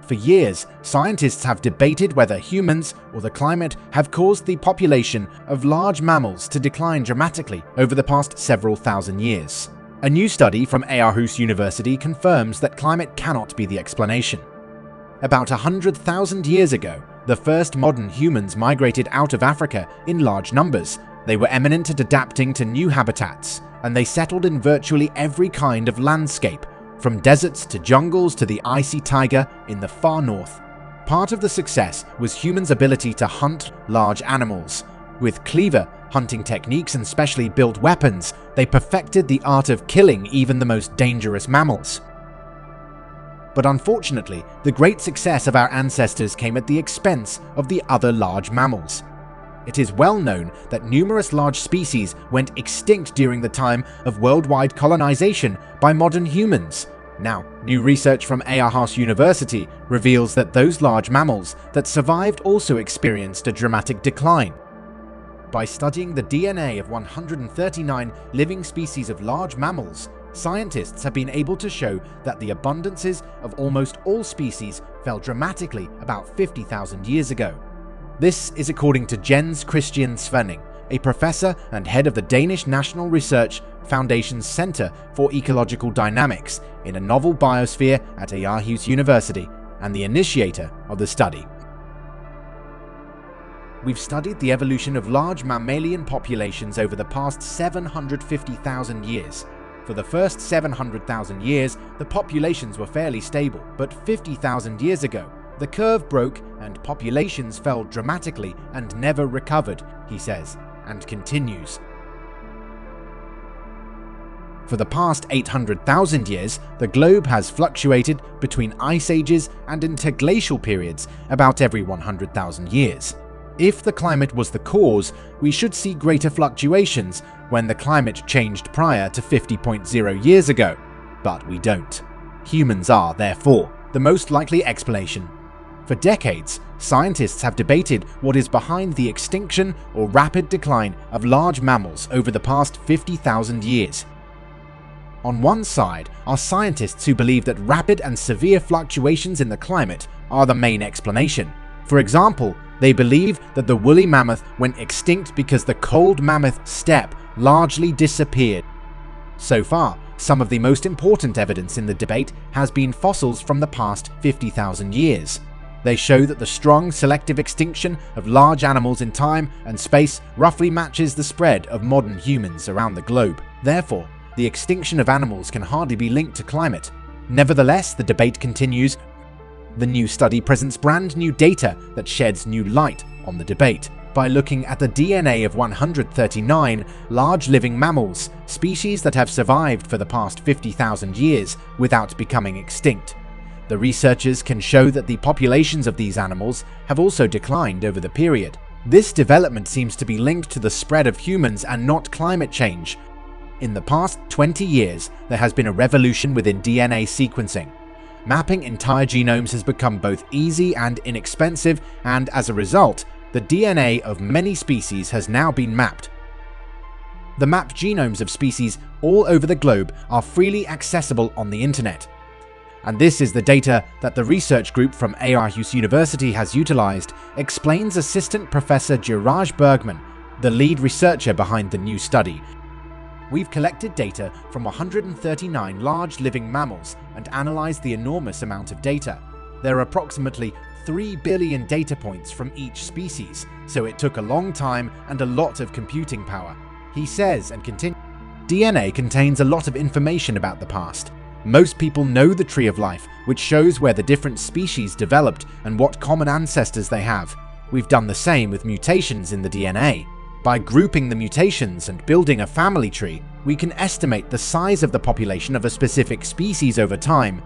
For years, scientists have debated whether humans or the climate have caused the population of large mammals to decline dramatically over the past several thousand years. A new study from Aarhus University confirms that climate cannot be the explanation. About 100,000 years ago, the first modern humans migrated out of Africa in large numbers. They were eminent at adapting to new habitats, and they settled in virtually every kind of landscape, from deserts to jungles to the icy taiga in the far north. Part of the success was humans' ability to hunt large animals. With cleaver hunting techniques and specially built weapons, they perfected the art of killing even the most dangerous mammals. But unfortunately, the great success of our ancestors came at the expense of the other large mammals. It is well known that numerous large species went extinct during the time of worldwide colonization by modern humans. Now, new research from Aarhus University reveals that those large mammals that survived also experienced a dramatic decline. By studying the DNA of 139 living species of large mammals, scientists have been able to show that the abundances of almost all species fell dramatically about 50,000 years ago. This is according to Jens Christian Svenning, a professor and head of the Danish National Research Foundation's Center for Ecological Dynamics in a novel biosphere at Aarhus University, and the initiator of the study. We've studied the evolution of large mammalian populations over the past 750,000 years. For the first 700,000 years, the populations were fairly stable, but 50,000 years ago, the curve broke and populations fell dramatically and never recovered, he says, and continues. For the past 800,000 years, the globe has fluctuated between ice ages and interglacial periods about every 100,000 years. If the climate was the cause, we should see greater fluctuations when the climate changed prior to 50.0 years ago, but we don't. Humans are, therefore, the most likely explanation. For decades, scientists have debated what is behind the extinction or rapid decline of large mammals over the past 50,000 years. On one side are scientists who believe that rapid and severe fluctuations in the climate are the main explanation. For example, they believe that the woolly mammoth went extinct because the cold mammoth steppe largely disappeared. So far, some of the most important evidence in the debate has been fossils from the past 50,000 years. They show that the strong selective extinction of large animals in time and space roughly matches the spread of modern humans around the globe. Therefore, the extinction of animals can hardly be linked to climate. Nevertheless, the debate continues. The new study presents brand new data that sheds new light on the debate. By looking at the DNA of 139 large living mammals, species that have survived for the past 50,000 years without becoming extinct. The researchers can show that the populations of these animals have also declined over the period. This development seems to be linked to the spread of humans and not climate change. In the past 20 years, there has been a revolution within DNA sequencing. Mapping entire genomes has become both easy and inexpensive, and as a result, the DNA of many species has now been mapped. The mapped genomes of species all over the globe are freely accessible on the internet. And this is the data that the research group from Aarhus University has utilized, explains Assistant Professor Juraj Bergman, the lead researcher behind the new study. We've collected data from 139 large living mammals and analyzed the enormous amount of data. There are approximately 3 billion data points from each species, so it took a long time and a lot of computing power. He says and continues, DNA contains a lot of information about the past. Most people know the tree of life, which shows where the different species developed and what common ancestors they have. We've done the same with mutations in the DNA. By grouping the mutations and building a family tree, we can estimate the size of the population of a specific species over time.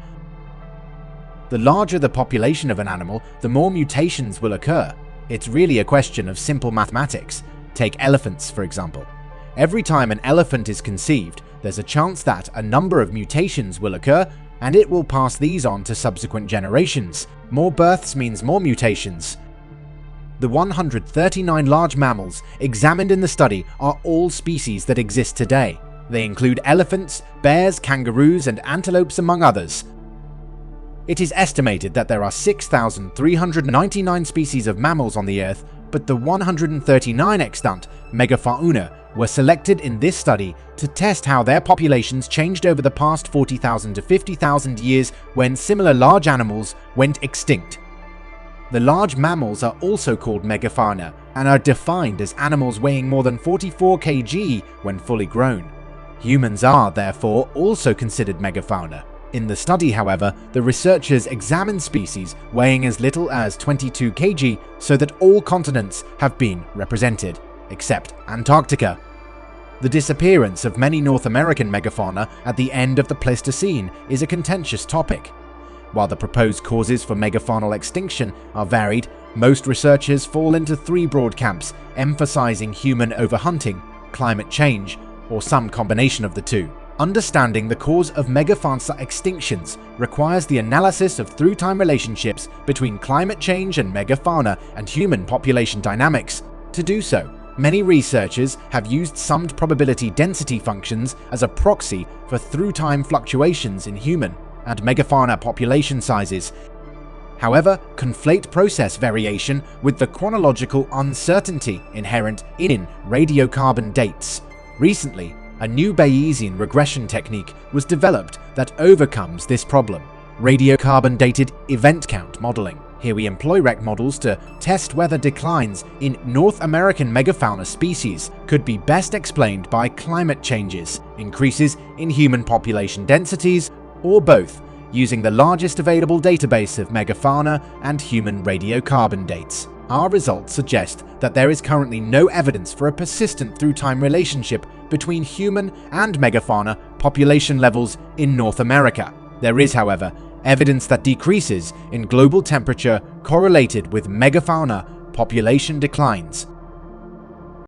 The larger the population of an animal, the more mutations will occur. It's really a question of simple mathematics. Take elephants, for example. Every time an elephant is conceived, there's a chance that a number of mutations will occur, and it will pass these on to subsequent generations. More births means more mutations. The 139 large mammals examined in the study are all species that exist today. They include elephants, bears, kangaroos, and antelopes, among others. It is estimated that there are 6,399 species of mammals on the Earth, but the 139 extant megafauna were selected in this study to test how their populations changed over the past 40,000 to 50,000 years when similar large animals went extinct. The large mammals are also called megafauna and are defined as animals weighing more than 44 kg when fully grown. Humans are, therefore, also considered megafauna. In the study, however, the researchers examined species weighing as little as 22 kg so that all continents have been represented, except Antarctica. The disappearance of many North American megafauna at the end of the Pleistocene is a contentious topic. While the proposed causes for megafaunal extinction are varied, most researchers fall into three broad camps, emphasizing human overhunting, climate change, or some combination of the two. Understanding the cause of megafauna extinctions requires the analysis of through-time relationships between climate change and megafauna and human population dynamics. To do so, many researchers have used summed probability density functions as a proxy for through-time fluctuations in human and megafauna population sizes. However, conflate process variation with the chronological uncertainty inherent in radiocarbon dates. Recently, a new Bayesian regression technique was developed that overcomes this problem: radiocarbon-dated event count modeling. Here we employ REC models to test whether declines in North American megafauna species could be best explained by climate changes, increases in human population densities, or both, using the largest available database of megafauna and human radiocarbon dates. Our results suggest that there is currently no evidence for a persistent through-time relationship between human and megafauna population levels in North America. There is, however, evidence that decreases in global temperature correlated with megafauna population declines.